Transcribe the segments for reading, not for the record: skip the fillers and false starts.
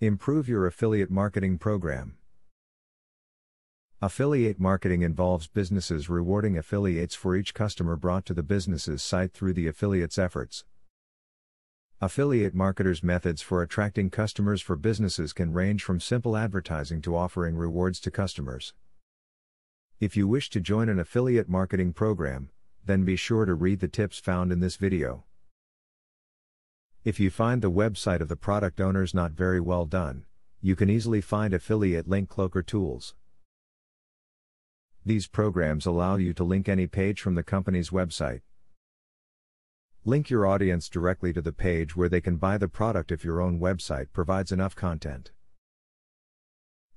Improve your affiliate marketing program. Affiliate marketing involves businesses rewarding affiliates for each customer brought to the business's site through the affiliate's efforts. Affiliate marketers' methods for attracting customers for businesses can range from simple advertising to offering rewards to customers. If you wish to join an affiliate marketing program, then be sure to read the tips found in this video. If you find the website of the product owners not very well done, you can easily find affiliate link cloaker tools. These programs allow you to link any page from the company's website. Link your audience directly to the page where they can buy the product if your own website provides enough content.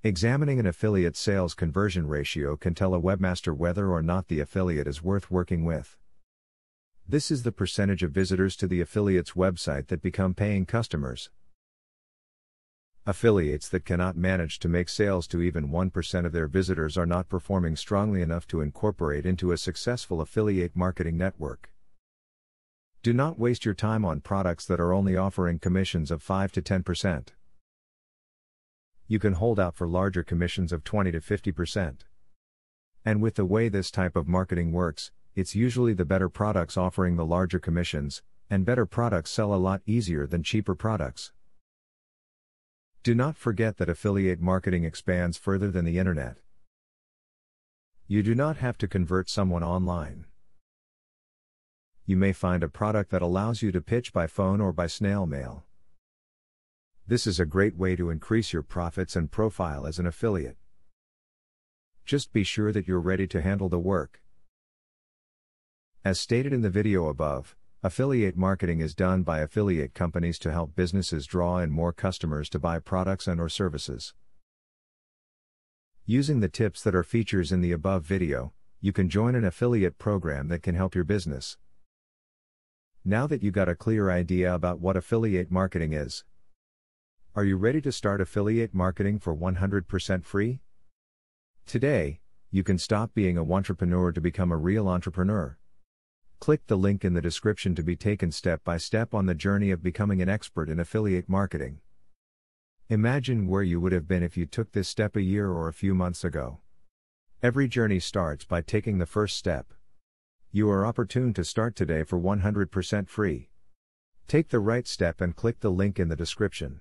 Examining an affiliate sales conversion ratio can tell a webmaster whether or not the affiliate is worth working with. This is the percentage of visitors to the affiliate's website that become paying customers. Affiliates that cannot manage to make sales to even 1% of their visitors are not performing strongly enough to incorporate into a successful affiliate marketing network. Do not waste your time on products that are only offering commissions of 5 to 10%. You can hold out for larger commissions of 20 to 50%. And with the way this type of marketing works, it's usually the better products offering the larger commissions, and better products sell a lot easier than cheaper products. Do not forget that affiliate marketing expands further than the internet. You do not have to convert someone online. You may find a product that allows you to pitch by phone or by snail mail. This is a great way to increase your profits and profile as an affiliate. Just be sure that you're ready to handle the work. As stated in the video above, affiliate marketing is done by affiliate companies to help businesses draw in more customers to buy products and/or services. Using the tips that are features in the above video, you can join an affiliate program that can help your business. Now that you got a clear idea about what affiliate marketing is, are you ready to start affiliate marketing for 100% free? Today, you can stop being a wantrepreneur to become a real entrepreneur. Click the link in the description to be taken step by step on the journey of becoming an expert in affiliate marketing. Imagine where you would have been if you took this step a year or a few months ago. Every journey starts by taking the first step. You are opportune to start today for 100% free. Take the right step and click the link in the description.